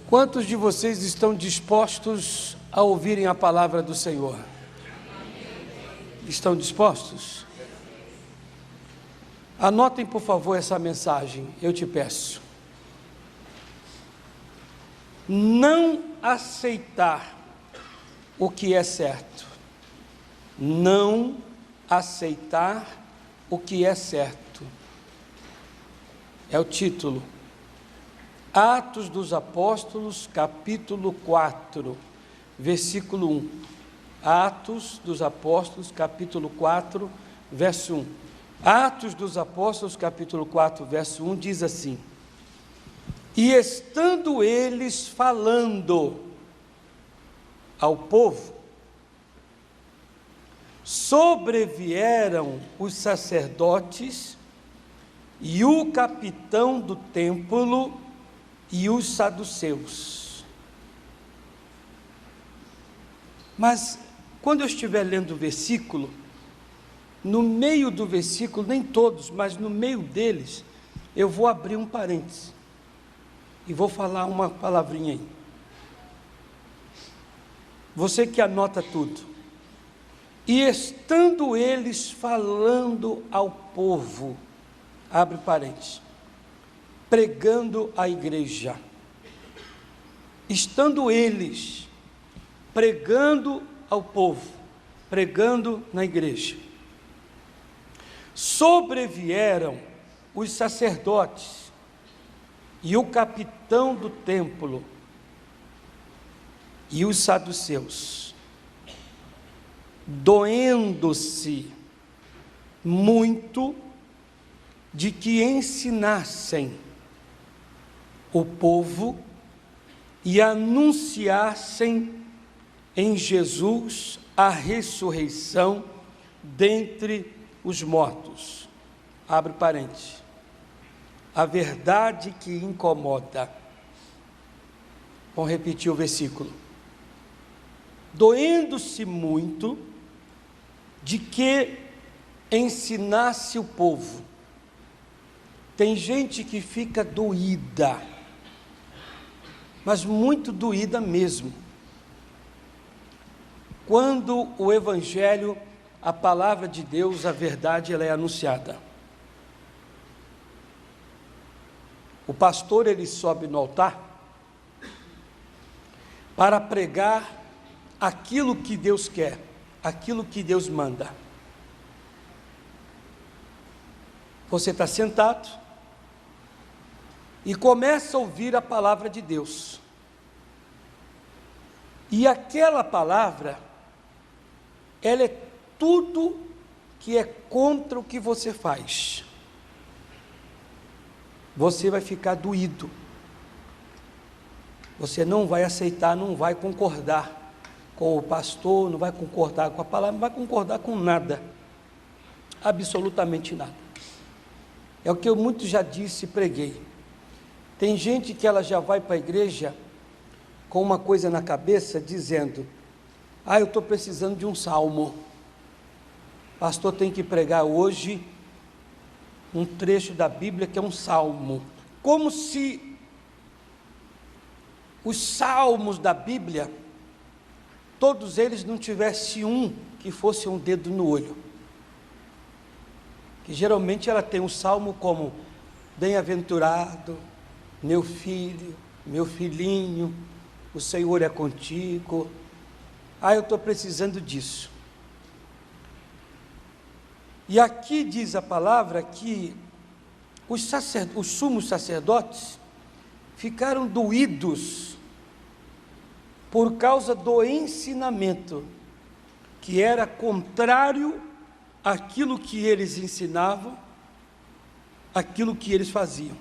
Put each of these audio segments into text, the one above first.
Quantos de vocês estão dispostos a ouvirem a palavra do Senhor? Estão dispostos? Anotem, por favor, essa mensagem, eu te peço. Não aceitar o que é certo. Não aceitar o que é certo. É o título. Atos dos Apóstolos, capítulo 4, versículo 1. Atos dos Apóstolos, capítulo 4, verso 1. Atos dos Apóstolos, capítulo 4, verso 1, diz assim: E estando eles falando ao povo, sobrevieram os sacerdotes e o capitão do templo e os saduceus. Mas, quando eu estiver lendo o versículo, no meio do versículo, nem todos, mas no meio deles, eu vou abrir um parêntese e vou falar uma palavrinha aí. Você que anota tudo. E estando eles falando ao povo, abre parênteses, pregando à igreja. Estando eles pregando ao povo, pregando na igreja, sobrevieram os sacerdotes e o capitão do templo e os saduceus, doendo-se muito de que ensinassem o povo e anunciassem em Jesus a ressurreição dentre os mortos. Abre parênteses. A verdade que incomoda. Vamos repetir o versículo. Doendo-se muito de que ensinasse o povo. Tem gente que fica doída, mas muito doída mesmo, quando o Evangelho, a palavra de Deus, a verdade, ela é anunciada. O pastor, ele sobe no altar para pregar aquilo que Deus quer, aquilo que Deus manda. Você está sentado e começa a ouvir a palavra de Deus. E aquela palavra, ela é tudo que é contra o que você faz. Você vai ficar doído. Você não vai aceitar, não vai concordar com o pastor, não vai concordar com a palavra, não vai concordar com nada. Absolutamente nada. É o que eu muito já disse e preguei. Tem gente que ela já vai para a igreja com uma coisa na cabeça, dizendo: eu estou precisando de um salmo. Pastor tem que pregar hoje um trecho da Bíblia que é um salmo. Como se os salmos da Bíblia, todos eles não tivessem um que fosse um dedo no olho. Que geralmente ela tem um salmo como: bem-aventurado, meu filho, meu filhinho, o Senhor é contigo. Eu estou precisando disso. E aqui diz a palavra que os sumos sacerdotes ficaram doídos por causa do ensinamento, que era contrário àquilo que eles ensinavam, aquilo que eles faziam.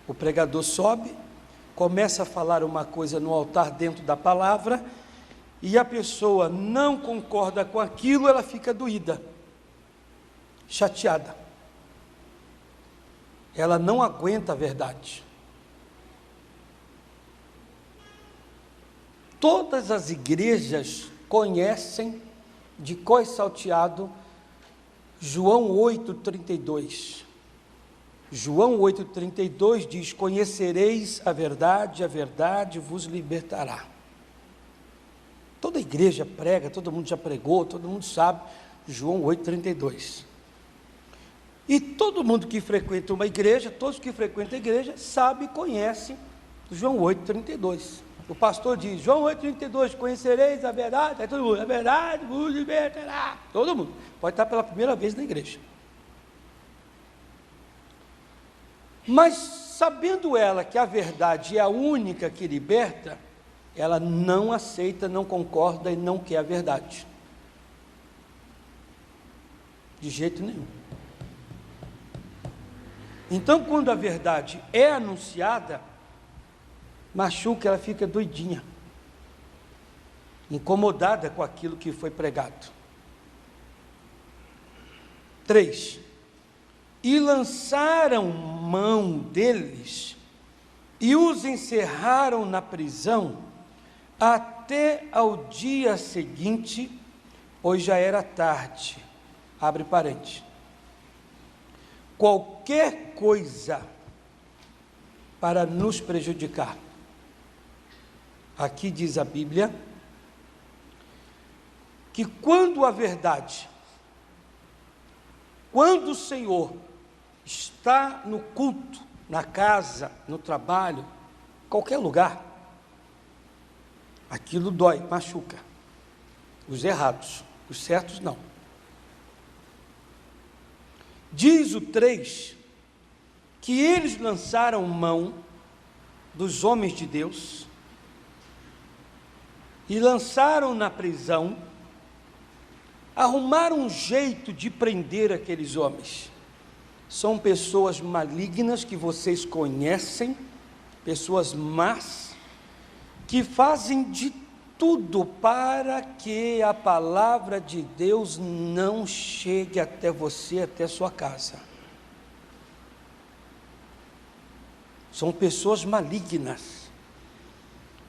O pregador sobe, começa a falar uma coisa no altar dentro da palavra, e a pessoa não concorda com aquilo, ela fica doída, chateada. Ela não aguenta a verdade. Todas as igrejas conhecem de cor salteado João 8,32. João 8,32 diz: conhecereis a verdade vos libertará. Toda igreja prega, todo mundo já pregou, todo mundo sabe, João 8,32. E todo mundo que frequenta uma igreja, todos que frequentam a igreja, sabe e conhece João 8,32. O pastor diz, João 8,32, conhecereis a verdade, aí todo mundo, a verdade vos libertará. Todo mundo, pode estar pela primeira vez na igreja. Mas sabendo ela que a verdade é a única que liberta, ela não aceita, não concorda e não quer a verdade. De jeito nenhum. Então, quando a verdade é anunciada, machuca, ela fica doidinha, incomodada com aquilo que foi pregado. 3. E lançaram mão deles, e os encerraram na prisão, até ao dia seguinte, pois já era tarde. Abre parênteses. Qualquer coisa para nos prejudicar. Aqui diz a Bíblia, que quando a verdade, quando o Senhor está no culto, na casa, no trabalho, qualquer lugar, aquilo dói, machuca. Os errados, os certos não. Diz o 3, que eles lançaram mão dos homens de Deus e lançaram na prisão, arrumaram um jeito de prender aqueles homens. São pessoas malignas que vocês conhecem, pessoas más, que fazem de tudo para que a palavra de Deus não chegue até você, até sua casa. São pessoas malignas.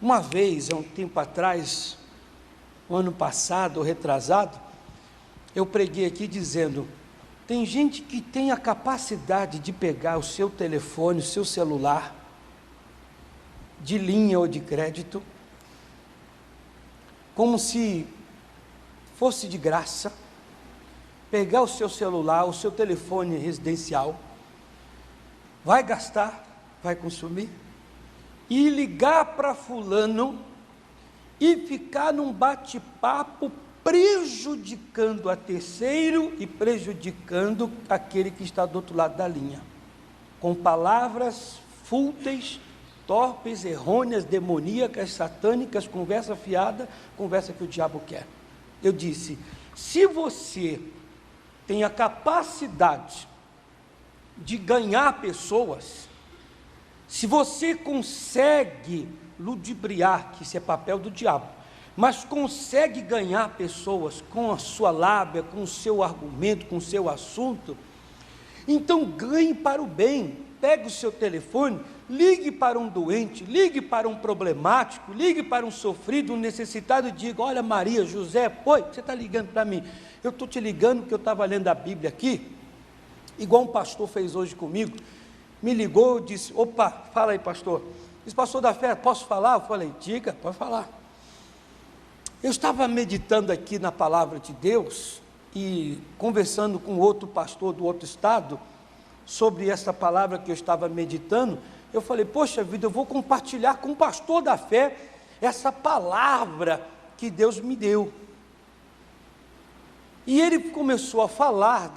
Uma vez, há um tempo atrás, no ano passado, retrasado, eu preguei aqui dizendo, tem gente que tem a capacidade de pegar o seu telefone, o seu celular, de linha ou de crédito, como se fosse de graça, pegar o seu celular, o seu telefone residencial, vai gastar, vai consumir, e ligar para fulano, e ficar num bate-papo prejudicando a terceiro e prejudicando aquele que está do outro lado da linha, com palavras fúteis, torpes, errôneas, demoníacas, satânicas, conversa fiada, conversa que o diabo quer. Eu disse, se você tem a capacidade de ganhar pessoas, se você consegue ludibriar, que isso é papel do diabo, mas consegue ganhar pessoas com a sua lábia, com o seu argumento, com o seu assunto, então ganhe para o bem. Pegue o seu telefone, ligue para um doente, ligue para um problemático, ligue para um sofrido, um necessitado e diga, olha Maria, José, oi, você está ligando para mim? Eu estou te ligando porque eu estava lendo a Bíblia aqui, igual um pastor fez hoje comigo, me ligou e disse, opa, fala aí pastor, disse, pastor da fé, posso falar? Eu falei, diga, pode falar. Eu estava meditando aqui na palavra de Deus e conversando com outro pastor do outro estado, sobre essa palavra que eu estava meditando, eu falei, poxa vida, eu vou compartilhar com o pastor da fé, essa palavra que Deus me deu. E ele começou a falar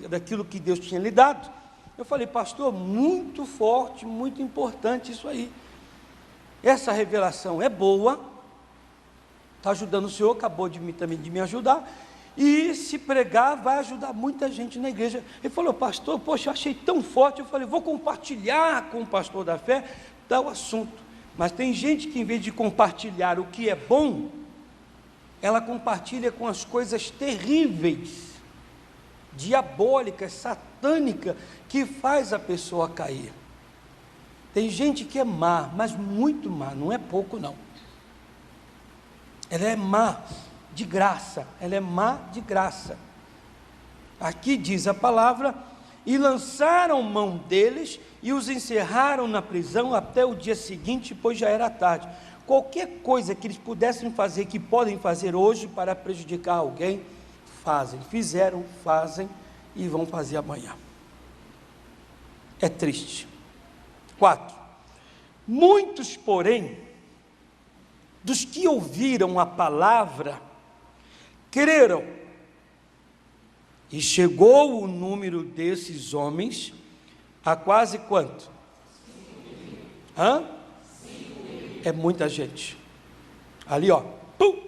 daquilo que Deus tinha lhe dado. Eu falei, pastor, muito forte, muito importante isso aí. Essa revelação é boa, está ajudando o senhor, acabou também de me ajudar, e se pregar vai ajudar muita gente na igreja. Ele falou, pastor, poxa, eu achei tão forte, eu falei, vou compartilhar com o pastor da fé tal assunto. Mas tem gente que em vez de compartilhar o que é bom, ela compartilha com as coisas terríveis, diabólicas, satânicas, que faz a pessoa cair. Tem gente que é má, mas muito má, não é pouco não. Ela é má de graça, ela é má de graça. Aqui diz a palavra, e lançaram mão deles e os encerraram na prisão até o dia seguinte, pois já era tarde. Qualquer coisa que eles pudessem fazer, que podem fazer hoje para prejudicar alguém, fazem, fizeram, fazem e vão fazer amanhã. É triste. 4. Muitos, porém, dos que ouviram a palavra, creram, e chegou o número desses homens a quase quanto? 5.000. É muita gente. Ali, ó, pum,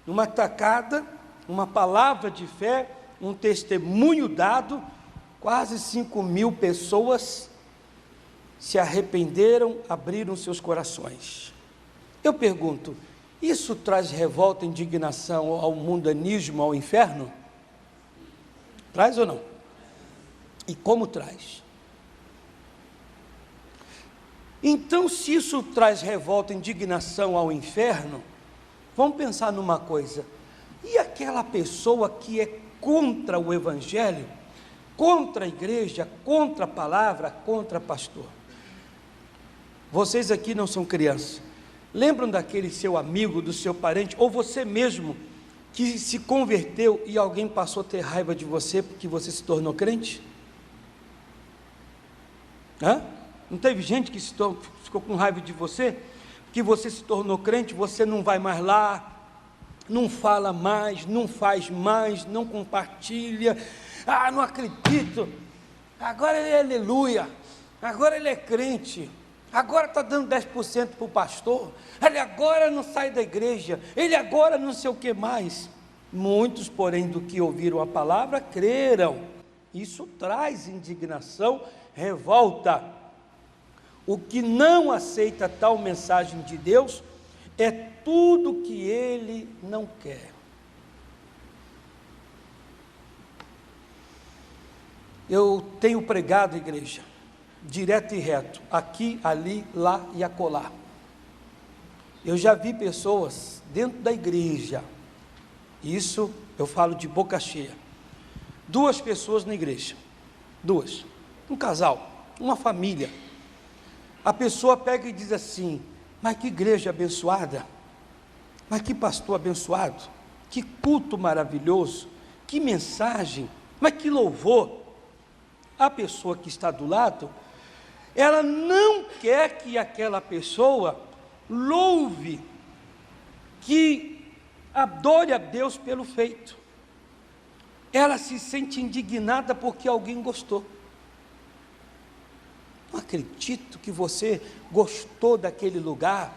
numa tacada, uma palavra de fé, um testemunho dado, quase 5.000 pessoas se arrependeram, abriram seus corações. Eu pergunto, isso traz revolta, indignação ao mundanismo, ao inferno? Traz ou não? E como traz? Então, se isso traz revolta, indignação ao inferno, vamos pensar numa coisa. E aquela pessoa que é contra o Evangelho, contra a igreja, contra a palavra, contra pastor? Vocês aqui não são crianças. Lembram daquele seu amigo, do seu parente, ou você mesmo, que se converteu e alguém passou a ter raiva de você porque você se tornou crente? Não teve gente que ficou com raiva de você porque você se tornou crente? Você não vai mais lá, não fala mais, não faz mais, não compartilha. Não acredito, agora ele é aleluia, agora ele é crente, agora está dando 10% para o pastor, ele agora não sai da igreja, ele agora não sei o que mais. Muitos, porém, do que ouviram a palavra, creram. Isso traz indignação, revolta. O que não aceita tal mensagem de Deus é tudo que ele não quer. Eu tenho pregado, igreja, direto e reto, aqui, ali, lá e acolá. Eu já vi pessoas dentro da igreja, isso eu falo de boca cheia, 2 pessoas na igreja, 2, um casal, uma família, a pessoa pega e diz assim: mas que igreja abençoada, mas que pastor abençoado, que culto maravilhoso, que mensagem, mas que louvor. A pessoa que está do lado, ela não quer que aquela pessoa louve, que adore a Deus pelo feito. Ela se sente indignada porque alguém gostou. Não acredito que você gostou daquele lugar,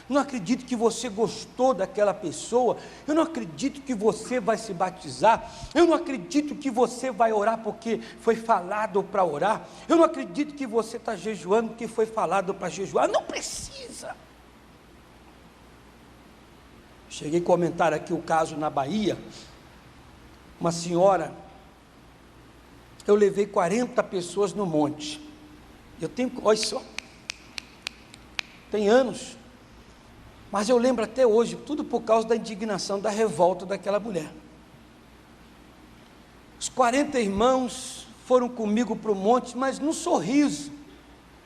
não acredito que você gostou daquela pessoa, eu não acredito que você vai se batizar, eu não acredito que você vai orar porque foi falado para orar, eu não acredito que você está jejuando porque foi falado para jejuar. Não precisa. Cheguei a comentar aqui o caso na Bahia, uma senhora, eu levei 40 pessoas no monte, eu tenho, olha só, tem anos, mas eu lembro até hoje, tudo por causa da indignação, da revolta daquela mulher. Os 40 irmãos foram comigo para o monte, mas num sorriso.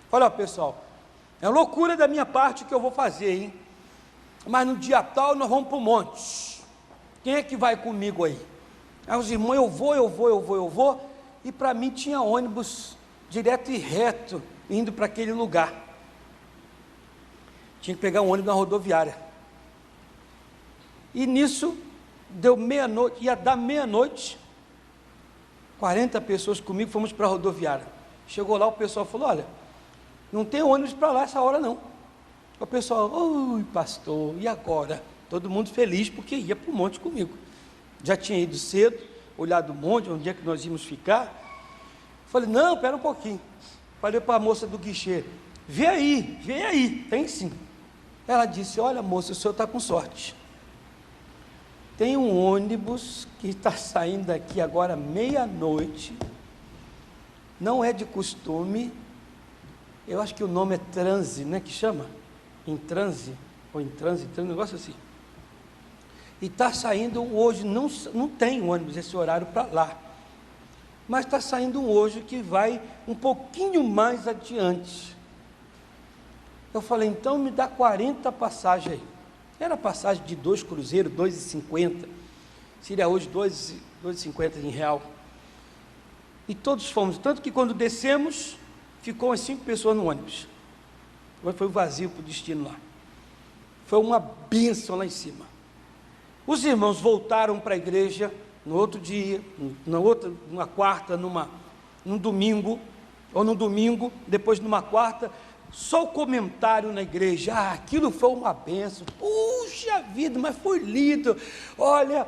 Olha pessoal, é uma loucura da minha parte o que eu vou fazer, hein? Mas no dia tal nós vamos para o monte. Quem é que vai comigo aí? Aí os irmãos, eu vou, e para mim tinha ônibus direto e reto, indo para aquele lugar. Tinha que pegar um ônibus na rodoviária. E nisso, deu meia-noite, ia dar meia-noite, 40 pessoas comigo, fomos para a rodoviária. Chegou lá, o pessoal falou: olha, não tem ônibus para lá essa hora não. O pessoal: oi pastor, e agora? Todo mundo feliz porque ia para o monte comigo. Já tinha ido cedo, olhado o monte, onde é que nós íamos ficar. Falei: não, espera um pouquinho. Falei para a moça do guichê: vem aí, tem sim. Ela disse: olha moça, o senhor está com sorte. Tem um ônibus que está saindo daqui agora meia-noite, não é de costume, eu acho que o nome é transe, né, que chama? Em transe, ou em transe, um negócio assim. E está saindo hoje, não tem ônibus esse horário para lá. mas está saindo um hoje que vai um pouquinho mais adiante. Eu falei, então me dá 40 passagens aí. Era passagem de 2 cruzeiros, 2,50, seria hoje 2,50 em real. E todos fomos, tanto que quando descemos, ficou umas 5 pessoas no ônibus. Agora foi vazio para o destino lá. Foi uma bênção lá em cima. Os irmãos voltaram para a igreja no outro dia, numa quarta, num domingo, ou no domingo, depois numa quarta, só o comentário na igreja, aquilo foi uma bênção, puxa vida, mas foi lindo, olha,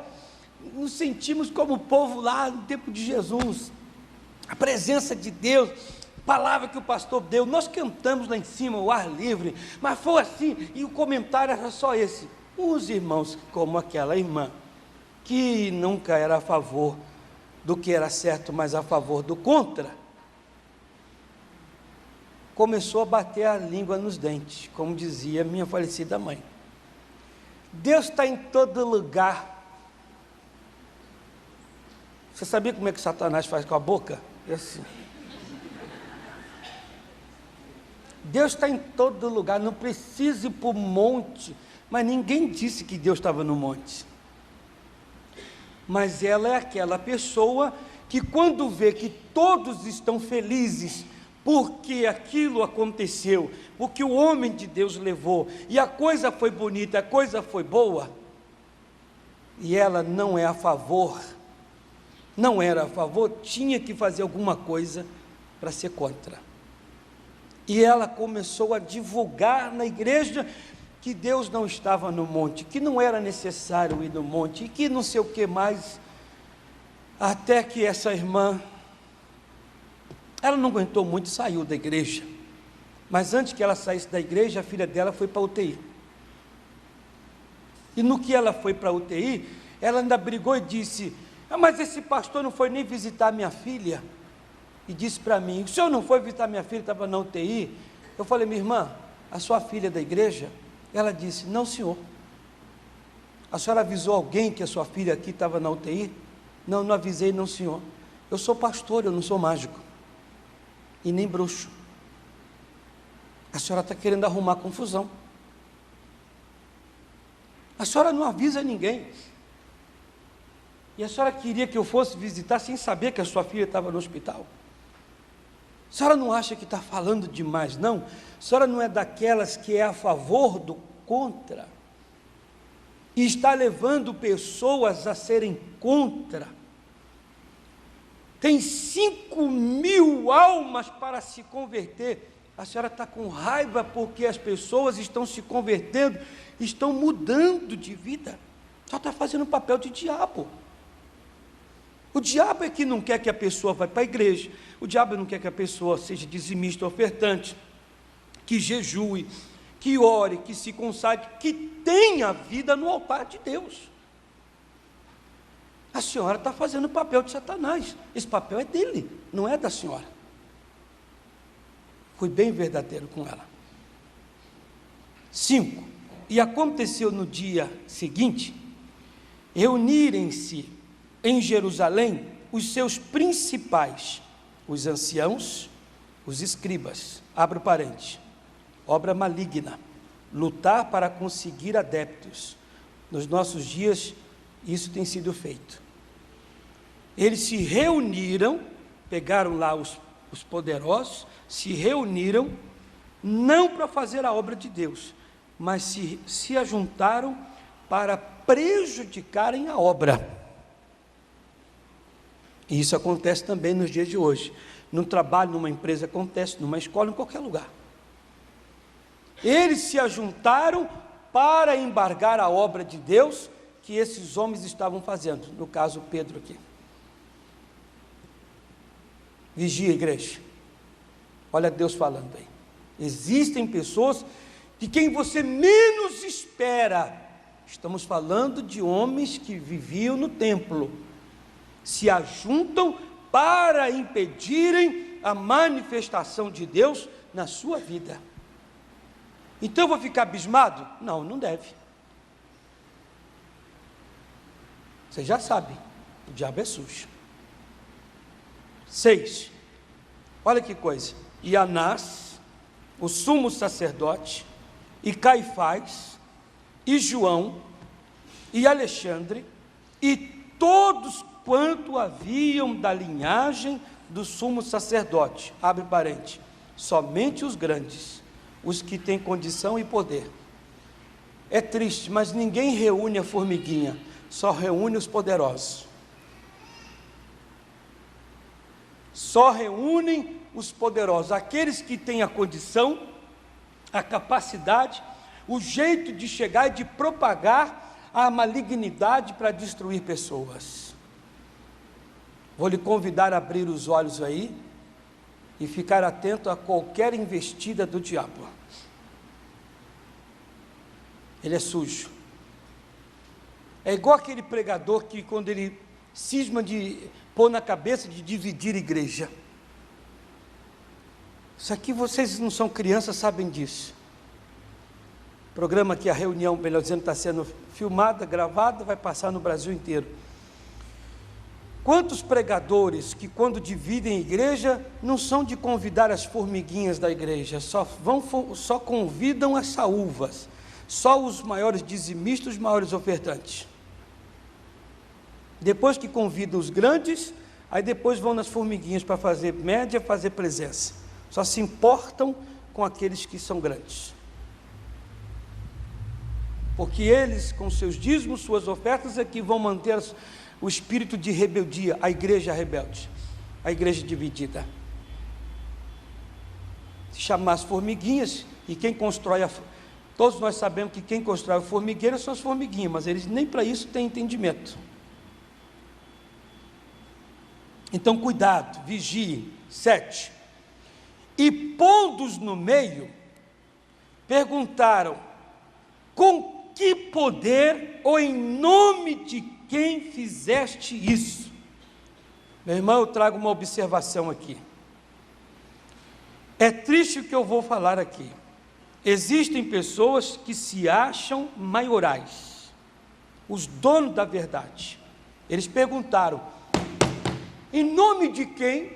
nos sentimos como o povo lá no tempo de Jesus, a presença de Deus, palavra que o pastor deu, nós cantamos lá em cima, o ar livre, mas foi assim, e o comentário era só esse. Os irmãos, como aquela irmã, que nunca era a favor do que era certo, mas a favor do contra, começou a bater a língua nos dentes, como dizia minha falecida mãe. Deus está em todo lugar. Você sabia como é que Satanás faz com a boca? É assim. Deus está em todo lugar, não precisa ir para o monte, mas ninguém disse que Deus estava no monte. Mas ela é aquela pessoa que quando vê que todos estão felizes, porque aquilo aconteceu, porque o homem de Deus levou, e a coisa foi bonita, a coisa foi boa, e ela não é a favor, não era a favor, tinha que fazer alguma coisa para ser contra. E ela começou a divulgar na igreja que Deus não estava no monte, que não era necessário ir no monte, e que não sei o que mais, até que essa irmã, ela não aguentou muito e saiu da igreja, mas antes que ela saísse da igreja, a filha dela foi para a UTI, e no que ela foi para a UTI, ela ainda brigou e disse, mas esse pastor não foi nem visitar minha filha, e disse para mim, o senhor não foi visitar minha filha, estava na UTI, eu falei, minha irmã, a sua filha é da igreja? Ela disse, não senhor, a senhora avisou alguém que a sua filha aqui estava na UTI? Não, não avisei não senhor, eu sou pastor, eu não sou mágico, e nem bruxo, a senhora está querendo arrumar confusão, a senhora não avisa ninguém, e a senhora queria que eu fosse visitar sem saber que a sua filha estava no hospital? A senhora não acha que está falando demais, não? A senhora não é daquelas que é a favor do contra, e está levando pessoas a serem contra? Tem 5.000 almas para se converter, a senhora está com raiva porque as pessoas estão se convertendo, estão mudando de vida, só está fazendo o papel de diabo. O diabo é que não quer que a pessoa vá para a igreja, o diabo não quer que a pessoa seja dizimista, ofertante, que jejue, que ore, que se consagre, que tenha vida no altar de Deus. A senhora está fazendo o papel de Satanás, esse papel é dele, não é da senhora. Fui bem verdadeiro com ela. 5. E aconteceu no dia seguinte, reunirem-se em Jerusalém os seus principais, os anciãos, os escribas, abre o parênteses, obra maligna, lutar para conseguir adeptos. Nos nossos dias, isso tem sido feito. Eles se reuniram, pegaram lá os poderosos, se reuniram, não para fazer a obra de Deus, mas se ajuntaram para prejudicarem a obra. E isso acontece também nos dias de hoje. No trabalho, numa empresa acontece, numa escola, em qualquer lugar. Eles se ajuntaram para embargar a obra de Deus que esses homens estavam fazendo. No caso, Pedro aqui. Vigia, igreja. Olha Deus falando aí. Existem pessoas de quem você menos espera. Estamos falando de homens que viviam no templo. Se ajuntam para impedirem a manifestação de Deus na sua vida. Então eu vou ficar abismado? Não, não deve. Você já sabe, o diabo é sujo. 6. Olha que coisa. E Anás, o sumo sacerdote, e Caifás, e João, e Alexandre, e todos quanto haviam da linhagem do sumo sacerdote, abre parente, somente os grandes, os que têm condição e poder. É triste, mas ninguém reúne a formiguinha, só reúne os poderosos. Só reúnem os poderosos, aqueles que têm a condição, a capacidade, o jeito de chegar e de propagar a malignidade para destruir pessoas. Vou lhe convidar a abrir os olhos aí e ficar atento a qualquer investida do diabo. Ele é sujo. É igual aquele pregador que, quando ele cisma de pôr na cabeça de dividir a igreja. Isso aqui vocês não são crianças, sabem disso. Programa que a reunião, melhor dizendo, está sendo filmada, gravada, vai passar no Brasil inteiro. Quantos pregadores que, quando dividem a igreja, não são de convidar as formiguinhas da igreja, só convidam as saúvas, só os maiores dizimistas, os maiores ofertantes. Depois que convidam os grandes, aí depois vão nas formiguinhas para fazer média, fazer presença. Só se importam com aqueles que são grandes. Porque eles, com seus dízimos, suas ofertas, é que vão manter o espírito de rebeldia, a igreja rebelde, a igreja dividida. Se chamar as formiguinhas, e quem constrói todos nós sabemos que quem constrói a formigueira são as formiguinhas, mas eles nem para isso têm entendimento. Então cuidado, vigiem. 7. E pondo-os no meio, perguntaram: com que poder ou em nome de quem fizeste isso? Meu irmão, eu trago uma observação aqui. É triste o que eu vou falar aqui. Existem pessoas que se acham maiorais, os donos da verdade. Eles perguntaram: em nome de quem,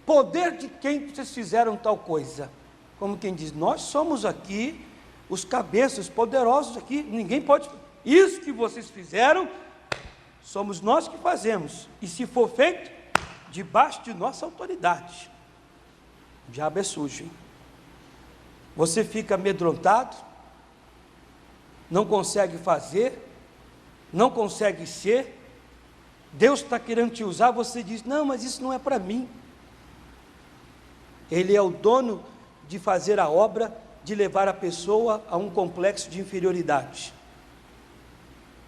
poder de quem vocês fizeram tal coisa? Como quem diz, nós somos aqui os cabeças poderosos aqui, ninguém pode, isso que vocês fizeram, somos nós que fazemos, e se for feito, debaixo de nossa autoridade. O diabo é sujo, hein? Você fica amedrontado, não consegue fazer, não consegue ser, Deus está querendo te usar, você diz, não, mas isso não é para mim. Ele é o dono de fazer a obra, de levar a pessoa a um complexo de inferioridade.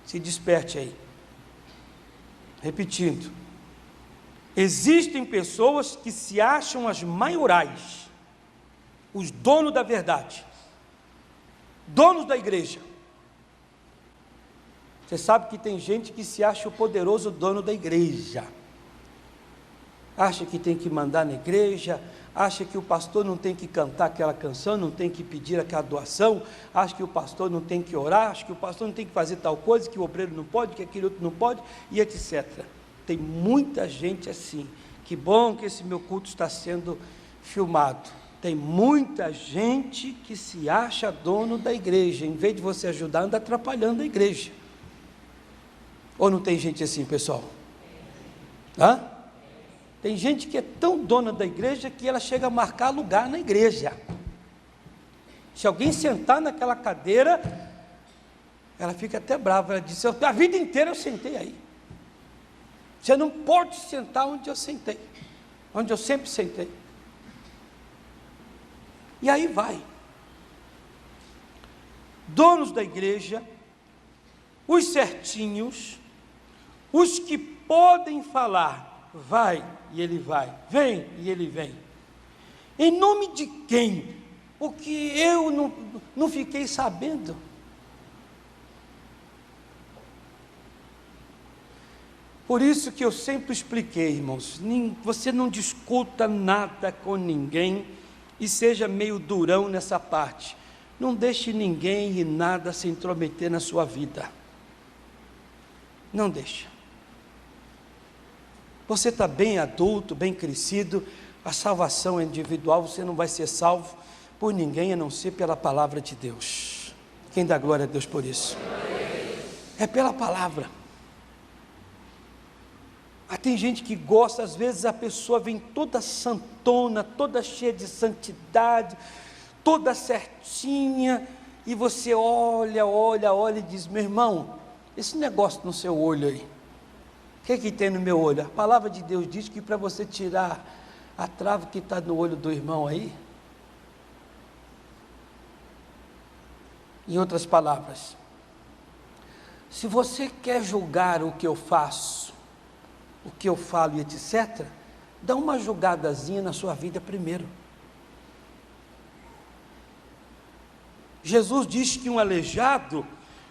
Se desperte aí. Repetindo, existem pessoas que se acham as maiorais, os donos da verdade, donos da igreja. Você sabe que tem gente que se acha o poderoso dono da igreja, acha que tem que mandar na igreja, acha que o pastor não tem que cantar aquela canção, não tem que pedir aquela doação, acha que o pastor não tem que orar, acha que o pastor não tem que fazer tal coisa, que o obreiro não pode, que aquele outro não pode, e etc. Tem muita gente assim. Que bom que esse meu culto está sendo filmado. Tem muita gente que se acha dono da igreja, em vez de você ajudar, anda atrapalhando a igreja. Ou não tem gente assim, pessoal? Hã? Tem gente que é tão dona da igreja que ela chega a marcar lugar na igreja. Se alguém sentar naquela cadeira, ela fica até brava. Ela diz, a vida inteira eu sentei aí. Você não pode sentar onde eu sentei, onde eu sempre sentei. E aí vai. Donos da igreja, os certinhos, os que podem falar, vai, e ele vai, vem, e ele vem. Em nome de quem? Porque eu não fiquei sabendo. Por isso que eu sempre expliquei, irmãos, você não discuta nada com ninguém e seja meio durão nessa parte. Não deixe ninguém e nada se intrometer na sua vida. Não deixa. Você está bem adulto, bem crescido, a salvação é individual, você não vai ser salvo por ninguém a não ser pela palavra de Deus. Quem dá glória a Deus por isso? É pela palavra. Tem gente que gosta, às vezes a pessoa vem toda santona, toda cheia de santidade, toda certinha, e você olha e diz: meu irmão, esse negócio no seu olho aí, o que tem no meu olho? A palavra de Deus diz que para você tirar a trave que está no olho do irmão aí, em outras palavras, se você quer julgar o que eu faço, o que eu falo e etc., dá uma julgadazinha na sua vida primeiro. Jesus diz que um aleijado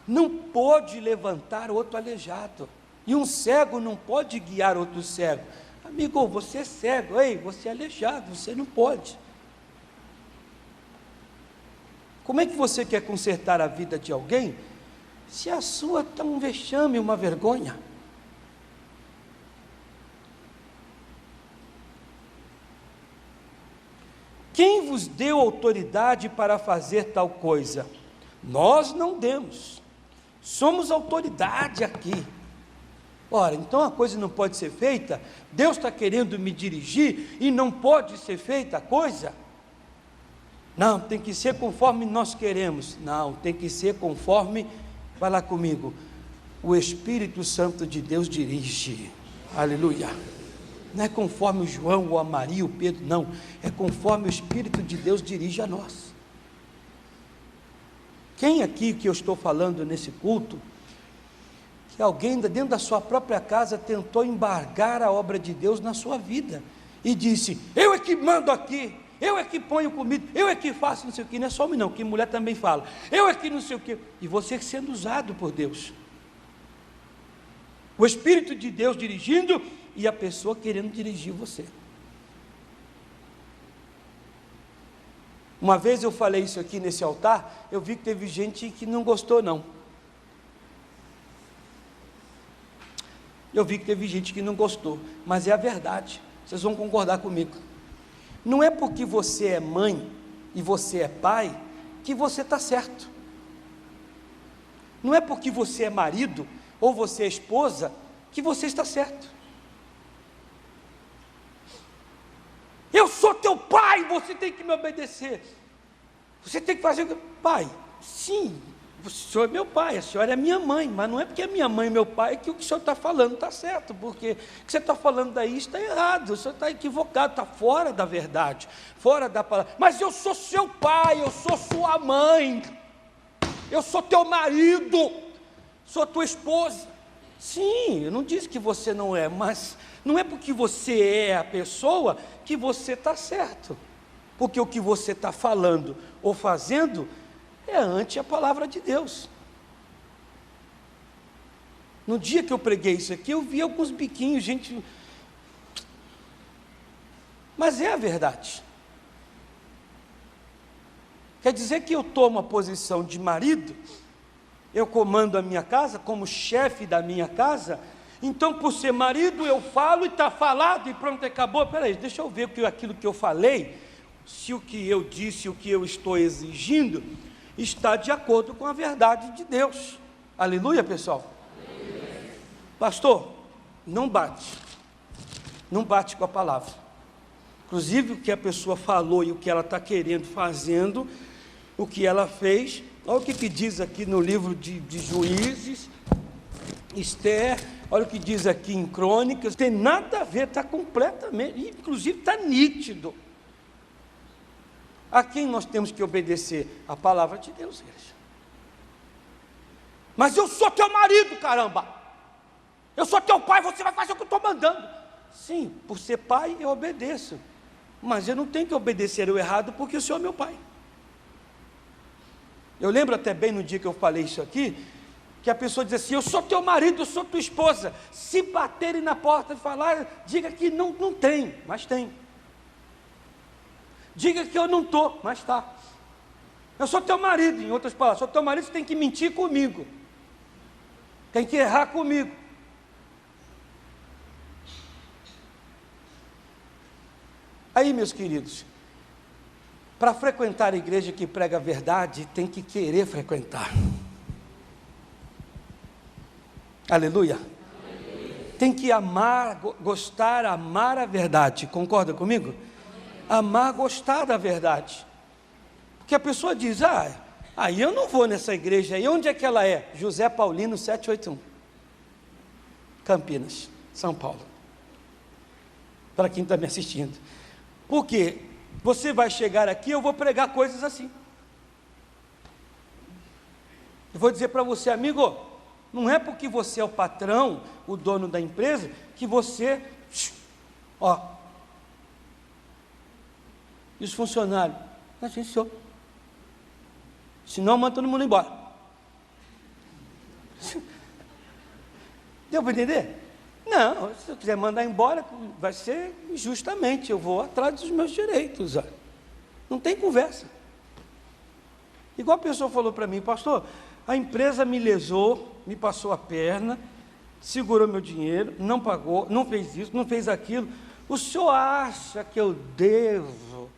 não pode levantar outro aleijado, e um cego não pode guiar outro cego. Amigo, você é cego, ei, você é aleijado, você não pode. Como é que você quer consertar a vida de alguém, se a sua está um vexame, uma vergonha? Quem vos deu autoridade para fazer tal coisa? Nós não demos, somos autoridade aqui. Ora, então a coisa não pode ser feita? Deus está querendo me dirigir e não pode ser feita a coisa? Não, tem que ser conforme nós queremos. Não, tem que ser conforme, vai lá comigo, o Espírito Santo de Deus dirige. Aleluia. Não é conforme o João, ou a Maria, o Pedro, não. É conforme o Espírito de Deus dirige a nós. Quem aqui que eu estou falando nesse culto, que alguém dentro da sua própria casa tentou embargar a obra de Deus na sua vida, e disse: eu é que mando aqui, eu é que ponho comida, eu é que faço não sei o que, não é só homem não, que mulher também fala, eu é que não sei o que, e você sendo usado por Deus, o Espírito de Deus dirigindo, e a pessoa querendo dirigir você. Uma vez eu falei isso aqui nesse altar, eu vi que teve gente que não gostou não. Eu vi que teve gente que não gostou, mas é a verdade, vocês vão concordar comigo. Não é porque você é mãe e você é pai que você está certo. Não é porque você é marido ou você é esposa que você está certo. Eu sou teu pai, você tem que me obedecer. Você tem que fazer o que... Pai, sim, o senhor é meu pai, a senhora é minha mãe, mas não é porque é minha mãe e meu pai que o que o senhor está falando está certo, porque o que você está falando daí está errado, o senhor está equivocado, está fora da verdade, fora da palavra. Mas eu sou seu pai, eu sou sua mãe, eu sou teu marido, sou tua esposa. Sim, eu não disse que você não é, mas não é porque você é a pessoa que você está certo, porque o que você está falando ou fazendo é ante a palavra de Deus. No dia que eu preguei isso aqui, eu vi alguns biquinhos, gente, mas é a verdade. Quer dizer que eu tomo a posição de marido, eu comando a minha casa, como chefe da minha casa, então por ser marido eu falo e está falado e pronto, acabou. Peraí, deixa eu ver aquilo que eu falei, se o que eu disse, o que eu estou exigindo, está de acordo com a verdade de Deus. Aleluia, pessoal. Aleluia. Pastor, não bate com a palavra. Inclusive o que a pessoa falou e o que ela está querendo, fazendo, o que ela fez. Olha o que diz aqui no livro de Juízes, Esther, olha o que diz aqui em Crônicas, tem nada a ver, está completamente, inclusive está nítido. A quem nós temos que obedecer? A palavra de Deus, igreja. Mas eu sou teu marido, caramba, eu sou teu pai, você vai fazer o que eu estou mandando. Sim, por ser pai eu obedeço, mas eu não tenho que obedecer o errado porque o senhor é meu pai. Eu lembro até bem no dia que eu falei isso aqui, que a pessoa diz assim: eu sou teu marido, eu sou tua esposa. Se baterem na porta e falar, diga que não tem, mas tem. Diga que eu não estou, mas está. Eu sou teu marido, em outras palavras, sou teu marido, você tem que mentir comigo, tem que errar comigo. Aí, meus queridos, para frequentar a igreja que prega a verdade, tem que querer frequentar. Aleluia. Tem que amar, gostar, amar a verdade. Concorda comigo? Amar, gostar da verdade. Porque a pessoa diz, aí eu não vou nessa igreja. E onde é que ela é? José Paulino 781. Campinas, São Paulo. Para quem está me assistindo. Por quê? Você vai chegar aqui, eu vou pregar coisas assim. Eu vou dizer para você, amigo, não é porque você é o patrão, o dono da empresa, que você, e os funcionários, assim, senhor, senão manda todo mundo embora. Deu para entender? Não, se eu quiser mandar embora, vai ser injustamente, eu vou atrás dos meus direitos, não tem conversa. Igual a pessoa falou para mim, pastor, a empresa me lesou, me passou a perna, segurou meu dinheiro, não pagou, não fez isso, não fez aquilo. O senhor acha que eu devo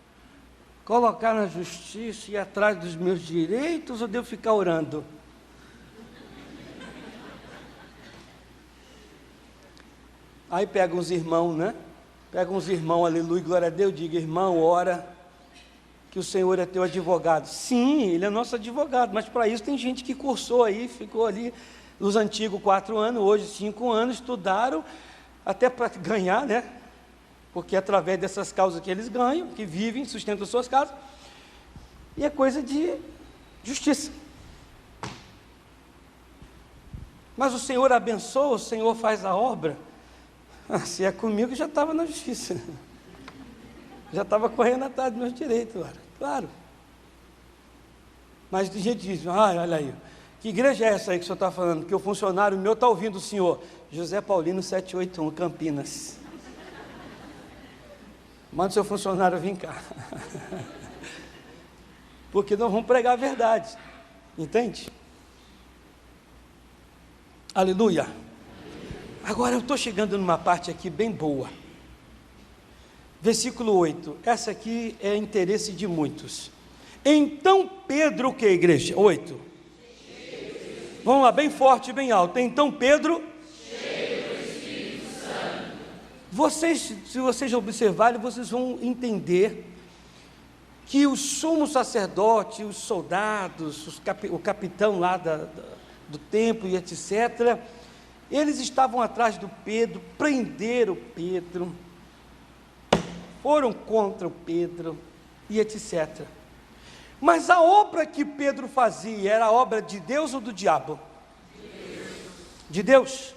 colocar na justiça e ir atrás dos meus direitos ou devo ficar orando? Aí pega uns irmãos, né? Pega uns irmãos, aleluia, glória a Deus, diga, irmão, ora, que o Senhor é teu advogado. Sim, Ele é nosso advogado, mas para isso tem gente que cursou aí, ficou ali, os antigos 4 anos, hoje 5 anos, estudaram, até para ganhar, né? Porque é através dessas causas que eles ganham, que vivem, sustentam suas casas, e é coisa de justiça. Mas o Senhor abençoa, o Senhor faz a obra. Se é comigo, já estava na justiça. Já estava correndo atrás dos meus direitos, claro. Mas tem gente que diz, olha aí, que igreja é essa aí que o senhor está falando? Que o funcionário meu está ouvindo o senhor. José Paulino 781, Campinas. Manda o seu funcionário vir cá. Porque nós vamos pregar a verdade. Entende? Aleluia. Agora eu estou chegando numa parte aqui bem boa. Versículo 8. Essa aqui é interesse de muitos. Então Pedro, o que, igreja? 8. Vamos lá, bem forte e bem alto. Então Pedro, cheio do Espírito Santo. Se vocês observarem, vocês vão entender que o sumo sacerdote, os soldados, o capitão lá do templo e etc., eles estavam atrás do Pedro, prenderam Pedro, foram contra o Pedro e etc. Mas a obra que Pedro fazia era a obra de Deus ou do diabo? De Deus.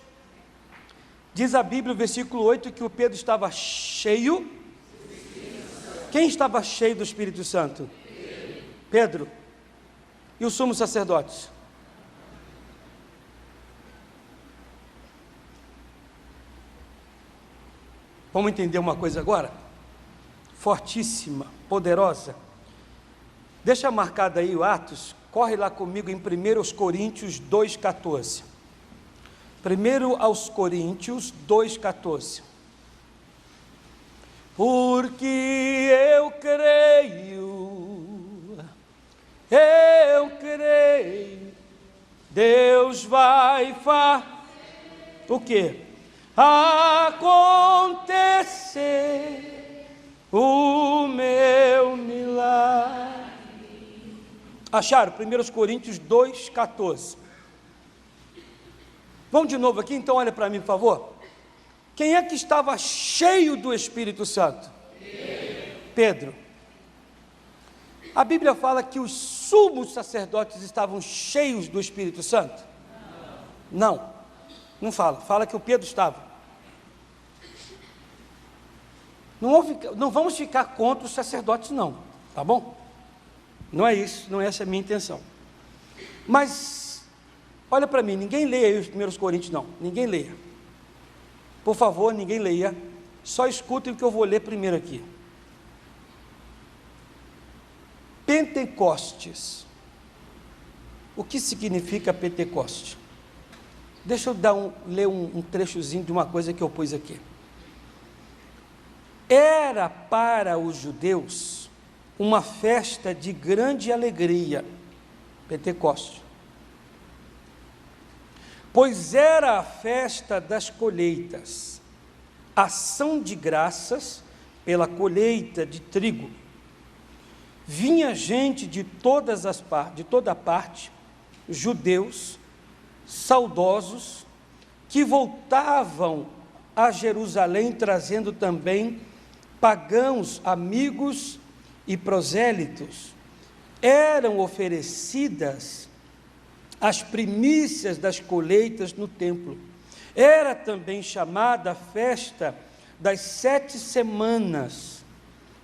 Diz a Bíblia, o versículo 8, que o Pedro estava cheio. Quem estava cheio do Espírito Santo? Pedro. E os sumos sacerdotes? Vamos entender uma coisa agora? Fortíssima, poderosa. Deixa marcado aí o Atos, corre lá comigo em 1 Coríntios 2,14. 1 aos Coríntios 2,14. Porque eu creio, Deus vai fazer o quê? Acontecer o meu milagre. Acharam? 1 Coríntios 2,14. Vamos de novo aqui, então olha para mim, por favor. Quem é que estava cheio do Espírito Santo? Pedro. A Bíblia fala que os sumos sacerdotes estavam cheios do Espírito Santo? Não fala. Fala que o Pedro estava. Não vamos ficar contra os sacerdotes, não, tá bom? Não é isso, não é essa a minha intenção. Mas, olha para mim, ninguém leia aí os 1 Coríntios, não, ninguém leia. Por favor, ninguém leia, só escutem o que eu vou ler primeiro aqui. Pentecostes. O que significa Pentecostes? Deixa eu ler um trechozinho de uma coisa que eu pus aqui. Era para os judeus uma festa de grande alegria, Pentecostes, pois era a festa das colheitas, ação de graças pela colheita de trigo. Vinha gente de toda parte, judeus, saudosos, que voltavam a Jerusalém, trazendo também pagãos, amigos e prosélitos. Eram oferecidas as primícias das colheitas no templo. Era também chamada a festa das 7 semanas,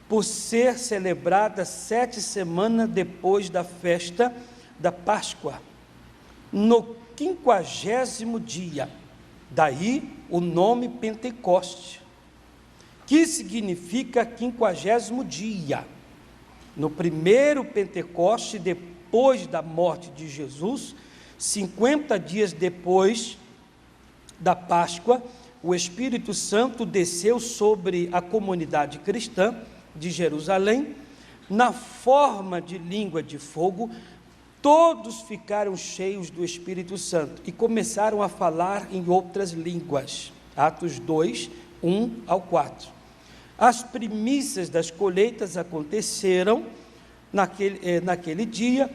por ser celebrada 7 semanas depois da festa da Páscoa, no 50º dia. Daí o nome Pentecoste, que significa 50º dia. No primeiro Pentecoste, depois da morte de Jesus, 50 dias depois da Páscoa, o Espírito Santo desceu sobre a comunidade cristã de Jerusalém, na forma de língua de fogo. Todos ficaram cheios do Espírito Santo e começaram a falar em outras línguas. Atos 2, 1 ao 4. As primícias das colheitas aconteceram naquele dia,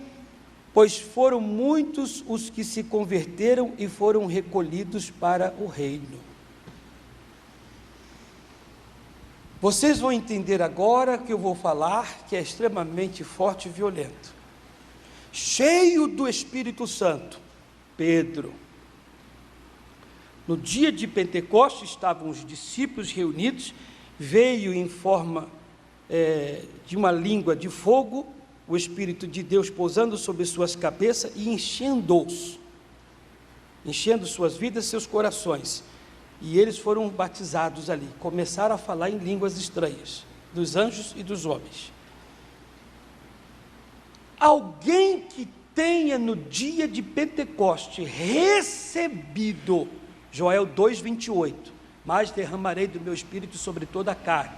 pois foram muitos os que se converteram e foram recolhidos para o reino. Vocês vão entender agora que eu vou falar, que é extremamente forte e violento. Cheio do Espírito Santo, Pedro. No dia de Pentecostes estavam os discípulos reunidos, veio em forma de uma língua de fogo, o Espírito de Deus pousando sobre suas cabeças e enchendo-os, enchendo suas vidas, seus corações. E eles foram batizados ali, começaram a falar em línguas estranhas, dos anjos e dos homens. Alguém que tenha no dia de Pentecoste recebido, Joel 2,28, mas derramarei do meu Espírito sobre toda a carne.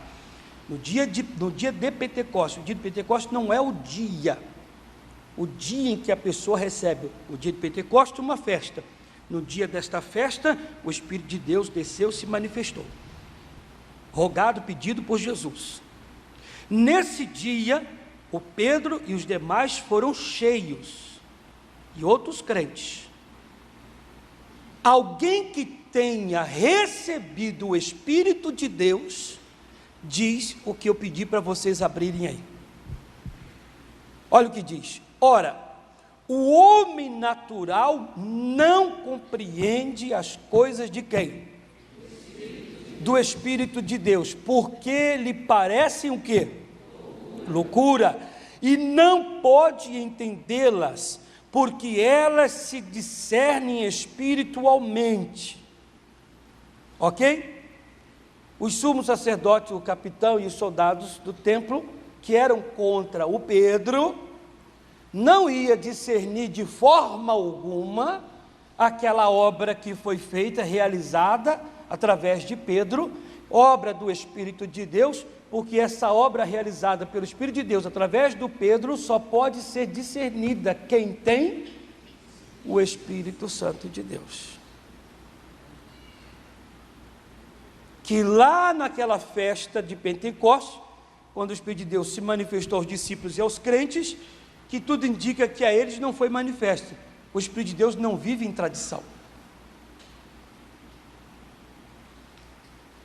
No dia de Pentecoste, o dia de Pentecoste não é o dia em que a pessoa recebe. O dia de Pentecoste é uma festa. No dia desta festa, o Espírito de Deus desceu, se manifestou, rogado, pedido por Jesus. Nesse dia, o Pedro e os demais foram cheios, e outros crentes. Alguém que tenha recebido o Espírito de Deus, diz o que eu pedi para vocês abrirem aí. Olha o que diz: ora, o homem natural não compreende as coisas de quem? Do Espírito de Deus, porque lhe parecem o quê? Loucura, e não pode entendê-las, porque elas se discernem espiritualmente. Ok? Os sumos sacerdotes, o capitão e os soldados do templo, que eram contra o Pedro, não ia discernir de forma alguma aquela obra que foi feita, realizada através de Pedro, obra do Espírito de Deus, porque essa obra realizada pelo Espírito de Deus através do Pedro só pode ser discernida quem tem o Espírito Santo de Deus. Que lá naquela festa de Pentecostes, quando o Espírito de Deus se manifestou aos discípulos e aos crentes, que tudo indica que a eles não foi manifesto. O Espírito de Deus não vive em tradição.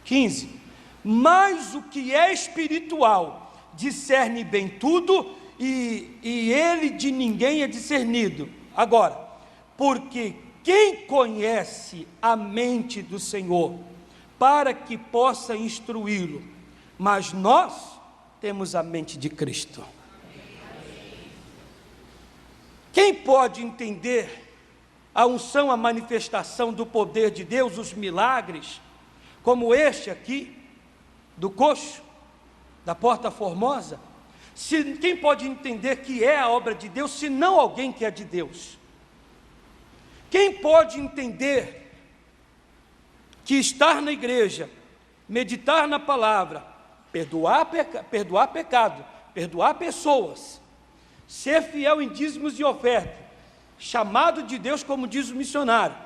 15. Mas o que é espiritual discerne bem tudo, e ele de ninguém é discernido. Agora, porque quem conhece a mente do Senhor, para que possa instruí-lo, mas nós temos a mente de Cristo. Quem pode entender a unção, a manifestação do poder de Deus, os milagres, como este aqui, do coxo, da porta formosa? Quem pode entender que é a obra de Deus, se não alguém que é de Deus? Quem pode entender que estar na igreja, meditar na palavra, perdoar pecado, perdoar pessoas, ser fiel em dízimos e oferta, chamado de Deus, como diz o missionário,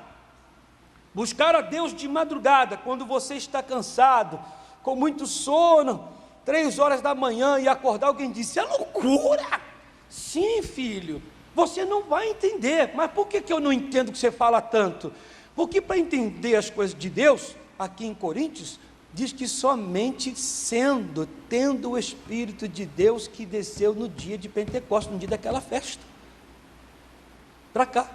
buscar a Deus de madrugada, quando você está cansado, com muito sono, 3 horas da manhã, e acordar, alguém disse, é loucura. Sim, filho, você não vai entender. Mas por que eu não entendo que você fala tanto? Porque para entender as coisas de Deus, aqui em Coríntios, diz que somente tendo o Espírito de Deus que desceu no dia de Pentecostes, no dia daquela festa, para cá.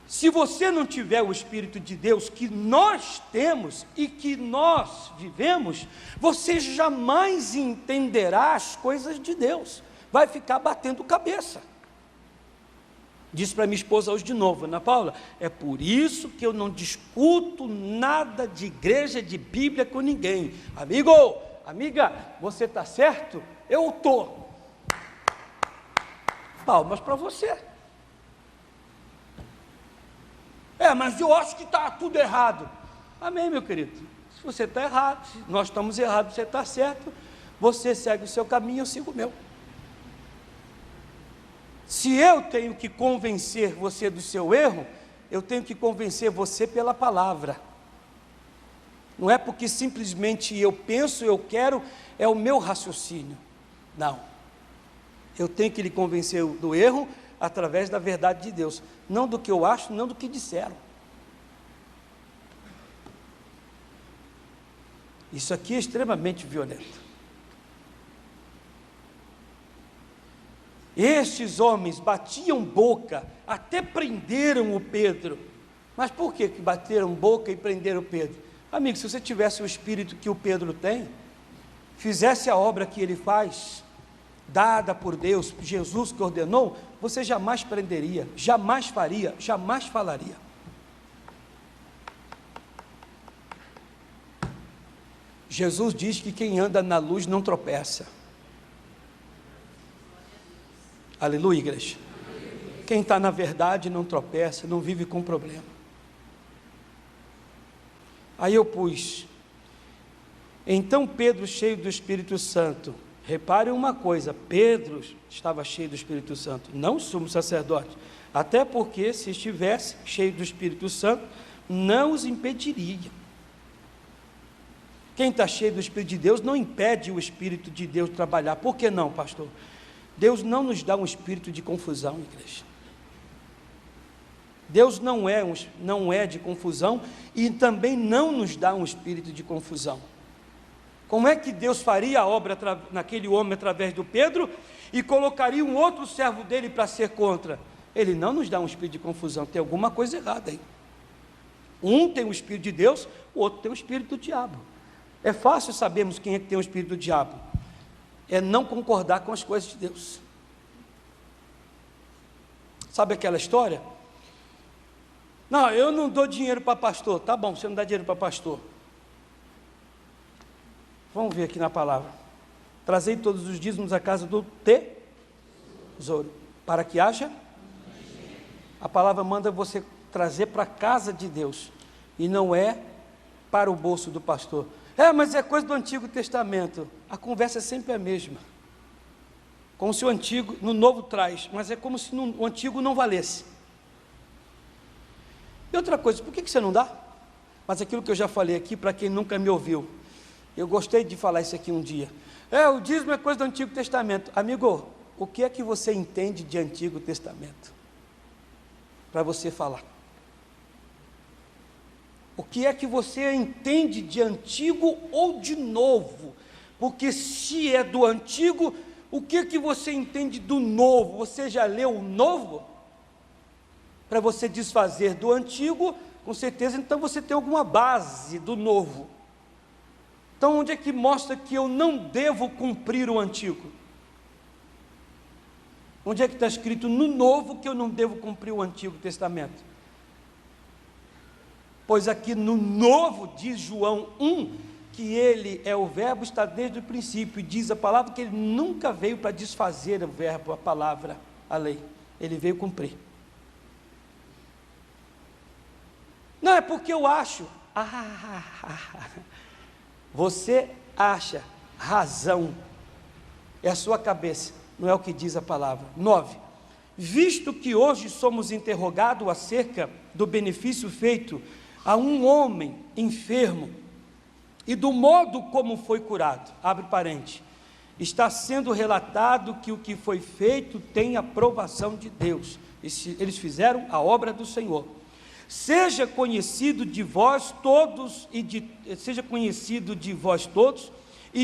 Se você não tiver o Espírito de Deus que nós temos e que nós vivemos, você jamais entenderá as coisas de Deus, vai ficar batendo cabeça. Disse para minha esposa hoje de novo, Ana Paula, é por isso que eu não discuto nada de igreja, de Bíblia com ninguém. Amigo, amiga, você está certo? Eu estou. Palmas para você. Mas eu acho que está tudo errado. Amém, meu querido? Se você está errado, se nós estamos errados, você está certo, você segue o seu caminho, eu sigo o meu. Se eu tenho que convencer você do seu erro, eu tenho que convencer você pela palavra. Não é porque simplesmente eu penso, eu quero, é o meu raciocínio. Não. Eu tenho que lhe convencer do erro através da verdade de Deus. Não do que eu acho, não do que disseram. Isso aqui é extremamente violento. Estes homens batiam boca, até prenderam o Pedro. Mas por que bateram boca e prenderam o Pedro? Amigo, se você tivesse o espírito que o Pedro tem, fizesse a obra que ele faz, dada por Deus, Jesus que ordenou, você jamais prenderia, jamais faria, jamais falaria. Jesus diz que quem anda na luz não tropeça. Aleluia, igreja. Quem está na verdade não tropeça, não vive com problema. Aí eu pus, então Pedro, cheio do Espírito Santo, reparem uma coisa, Pedro estava cheio do Espírito Santo, não o sumo sacerdote, até porque se estivesse cheio do Espírito Santo, não os impediria. Quem está cheio do Espírito de Deus não impede o Espírito de Deus trabalhar. Por que não, pastor? Deus não nos dá um espírito de confusão, igreja. Deus não é de confusão e também não nos dá um espírito de confusão. Como é que Deus faria a obra naquele homem através do Pedro e colocaria um outro servo dele para ser contra? Ele não nos dá um espírito de confusão, tem alguma coisa errada aí. Um tem o espírito de Deus, o outro tem o espírito do diabo. É fácil sabermos quem é que tem o espírito do diabo. É não concordar com as coisas de Deus. Sabe aquela história? Não, eu não dou dinheiro para pastor. Tá bom, você não dá dinheiro para pastor. Vamos ver aqui na palavra. Trazei todos os dízimos à casa do tesouro, para que haja. A palavra manda você trazer para a casa de Deus, e não é para o bolso do pastor. Mas é coisa do Antigo Testamento. A conversa é sempre a mesma. Como se o Antigo, no Novo traz, mas é como se o Antigo não valesse. E outra coisa, por que você não dá? Mas aquilo que eu já falei aqui, para quem nunca me ouviu, eu gostei de falar isso aqui um dia. O dízimo é coisa do Antigo Testamento. Amigo, o que é que você entende de Antigo Testamento? Para você falar. O que é que você entende de antigo ou de novo? Porque se é do antigo, o que é que você entende do novo? Você já leu o novo? Para você desfazer do antigo, com certeza, então você tem alguma base do novo. Então, onde é que mostra que eu não devo cumprir o antigo? Onde é que está escrito no novo que eu não devo cumprir o Antigo Testamento? Pois aqui no novo, diz João 1, que ele é o verbo, está desde o princípio, e diz a palavra que ele nunca veio para desfazer o verbo, a palavra, a lei, ele veio cumprir. Não, é porque eu acho. Você acha razão? É a sua cabeça, não é o que diz a palavra. 9. Visto que hoje somos interrogados acerca do benefício feito a um homem enfermo e do modo como foi curado, abre parênteses, está sendo relatado que o que foi feito tem aprovação de Deus. Eles fizeram a obra do Senhor. Seja conhecido de vós todos e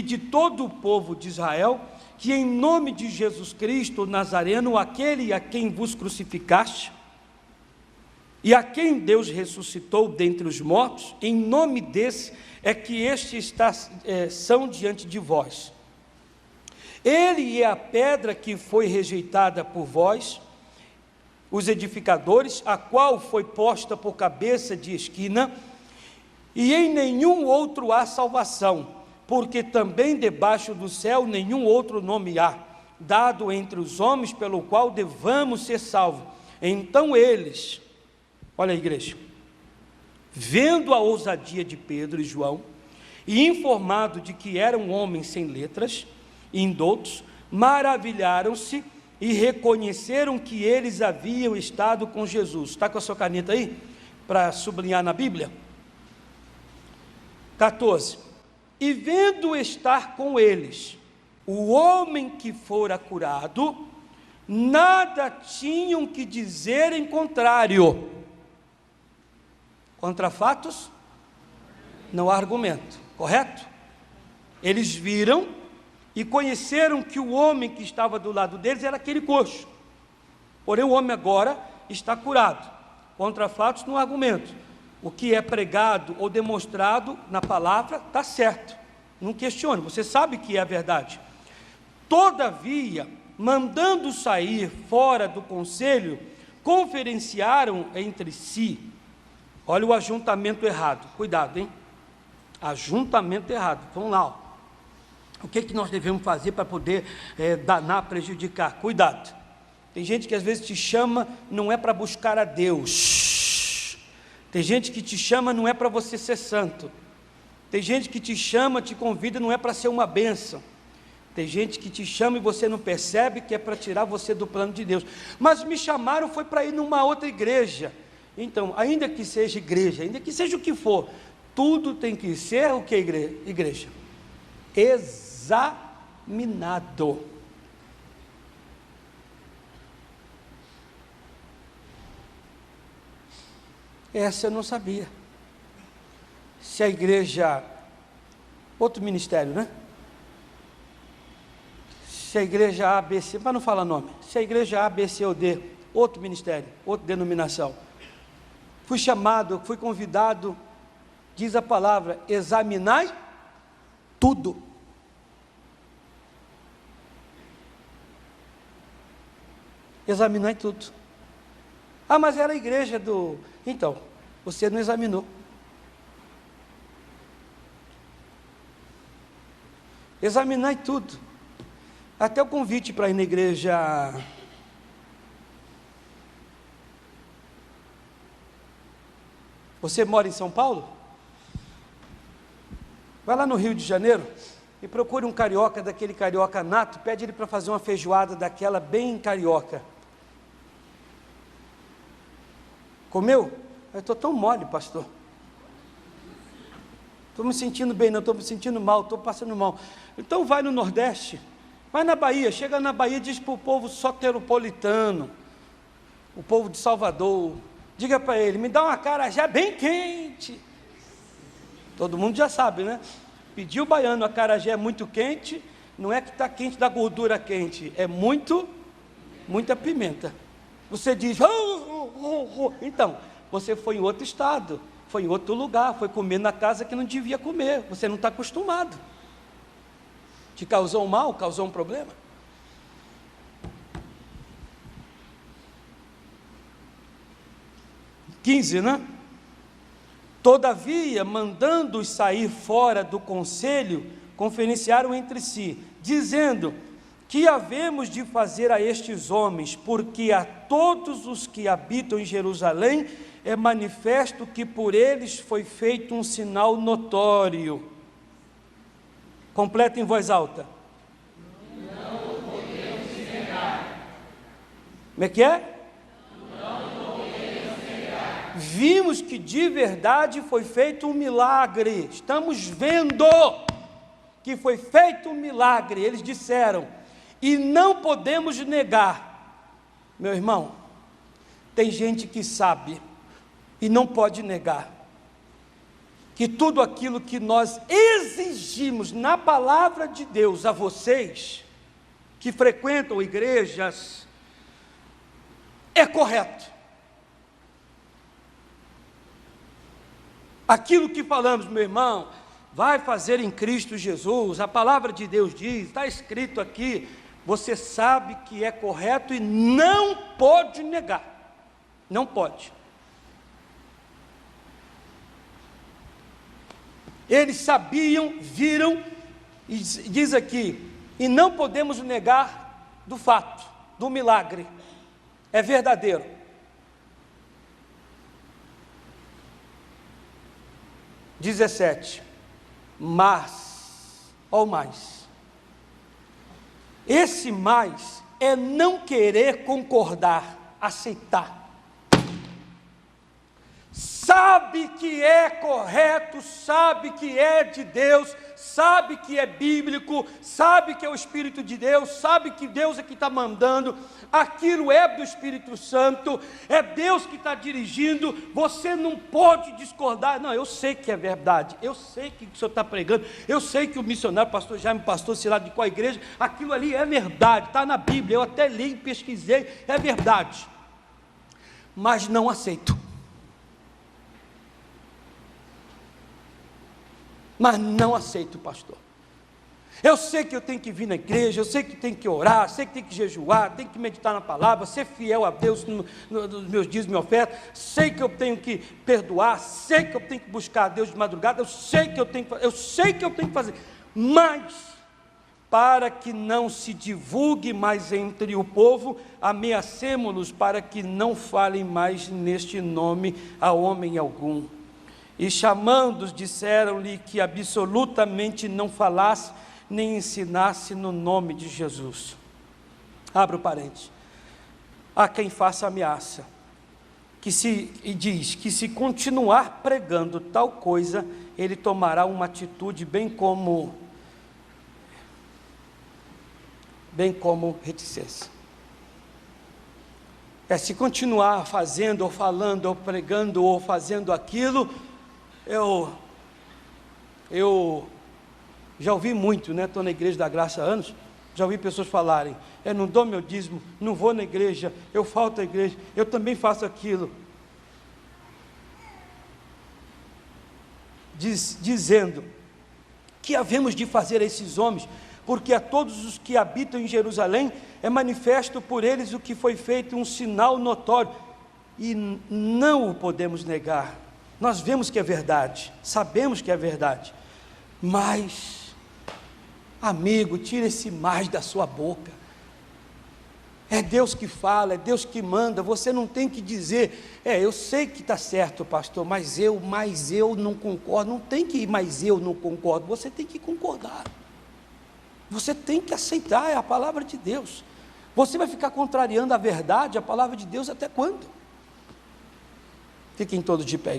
de todo o povo de Israel, que em nome de Jesus Cristo Nazareno, aquele a quem vos crucificaste, e a quem Deus ressuscitou dentre os mortos, em nome desse é que são diante de vós. Ele é a pedra que foi rejeitada por vós, os edificadores, a qual foi posta por cabeça de esquina, e em nenhum outro há salvação, porque também debaixo do céu nenhum outro nome há, dado entre os homens, pelo qual devamos ser salvos. Então eles, olha a igreja, vendo a ousadia de Pedro e João, e informado de que eram homens sem letras, indoutos, maravilharam-se e reconheceram que eles haviam estado com Jesus. Está com a sua caneta aí? Para sublinhar na Bíblia? 14. E vendo estar com eles o homem que fora curado, nada tinham que dizer em contrário. Contra fatos, não há argumento, correto? Eles viram e conheceram que o homem que estava do lado deles era aquele coxo. Porém, o homem agora está curado. Contra fatos, não há argumento. O que é pregado ou demonstrado na palavra está certo. Não questione, você sabe que é a verdade. Todavia, mandando sair fora do conselho, conferenciaram entre si. Olha o ajuntamento errado, cuidado, hein? Ajuntamento errado, vamos lá, ó. O que nós devemos fazer para poder danar, prejudicar? Cuidado. Tem gente que às vezes te chama, não é para buscar a Deus. Tem gente que te chama, não é para você ser santo. Tem gente que te chama, te convida, não é para ser uma bênção. Tem gente que te chama e você não percebe que é para tirar você do plano de Deus. Mas me chamaram, foi para ir numa outra igreja. Então, ainda que seja igreja, ainda que seja o que for, tudo tem que ser o que igreja? Examinado. Essa eu não sabia. Se a igreja, outro ministério, né? Se a igreja A, B, C, para não falar nome, se a igreja A, B, C ou D, outro ministério, outra denominação, fui chamado, fui convidado, diz a palavra, examinai tudo. Examinai tudo. Ah, mas era a igreja do... Então, você não examinou. Examinai tudo. Até o convite para ir na igreja... Você mora em São Paulo? Vai lá no Rio de Janeiro e procure um carioca, daquele carioca nato, pede ele para fazer uma feijoada daquela bem carioca. Comeu? Eu estou tão mole, pastor. Estou me sentindo bem, não estou me sentindo mal, estou passando mal. Então vai no Nordeste, vai na Bahia, chega na Bahia e diz para o povo soteropolitano, o povo de Salvador, diga para ele, me dá uma acarajé bem quente. Todo mundo já sabe, né? Pediu o baiano, a acarajé é muito quente, não é que está quente da gordura quente, é muita pimenta. Você diz, então, você foi em outro estado, foi em outro lugar, foi comer na casa que não devia comer, você não está acostumado. Te causou um mal, causou um problema? (15), né? Todavia, mandando-os sair fora do conselho, conferenciaram entre si, dizendo, que havemos de fazer a estes homens, porque a todos os que habitam em Jerusalém é manifesto que por eles foi feito um sinal notório. Completa em voz alta. Não podemos negar. Como é que é? Não podemos negar. Vimos que de verdade foi feito um milagre. Estamos vendo que foi feito um milagre. Eles disseram, e não podemos negar. Meu irmão, tem gente que sabe e não pode negar que tudo aquilo que nós exigimos na palavra de Deus a vocês que frequentam igrejas é correto. Aquilo que falamos, meu irmão, vai fazer em Cristo Jesus, a palavra de Deus diz, está escrito aqui, você sabe que é correto e não pode negar, não pode. Eles sabiam, viram, e diz aqui, e não podemos negar do fato, do milagre, é verdadeiro. Mas, ou mais, esse mais é não querer concordar, aceitar. Sabe que é correto, sabe que é de Deus, sabe que é bíblico, sabe que é o Espírito de Deus, sabe que Deus é que está mandando, aquilo é do Espírito Santo, é Deus que está dirigindo, você não pode discordar. Não, eu sei que é verdade, eu sei que o senhor está pregando, eu sei que o missionário, pastor Jaime, pastor, sei lá de qual igreja, aquilo ali é verdade, está na Bíblia, eu até li, pesquisei, é verdade, mas não aceito. Mas não aceito, pastor. Eu sei que eu tenho que vir na igreja, eu sei que tenho que orar, sei que tenho que jejuar, tenho que meditar na palavra, ser fiel a Deus nos meus dias, minha oferta, sei que eu tenho que perdoar, sei que eu tenho que buscar a Deus de madrugada, eu sei que eu tenho que fazer, mas para que não se divulgue mais entre o povo, ameacemo-los para que não falem mais neste nome a homem algum. E chamando-os, disseram-lhe que absolutamente não falasse, nem ensinasse no nome de Jesus. Abra o parênteses. Há quem faça ameaça, e diz que se continuar pregando tal coisa, ele tomará uma atitude bem como reticência. Se continuar fazendo, ou falando, ou pregando, ou fazendo aquilo, eu já ouvi muito, né? Estou na Igreja da Graça há anos, já ouvi pessoas falarem, eu não dou meu dízimo, não vou na igreja, eu falto à igreja, eu também faço aquilo. Dizendo que havemos de fazer a esses homens, porque a todos os que habitam em Jerusalém, é manifesto por eles o que foi feito, um sinal notório, e não o podemos negar. Nós vemos que é verdade, sabemos que é verdade, mas, amigo, tira esse mais da sua boca. É Deus que fala, é Deus que manda, você não tem que dizer, eu sei que está certo, pastor, mas eu não concordo. Não tem que ir, mas eu não concordo, você tem que concordar, você tem que aceitar, é a palavra de Deus. Você vai ficar contrariando a verdade, a palavra de Deus até quando? Fiquem todos de pé.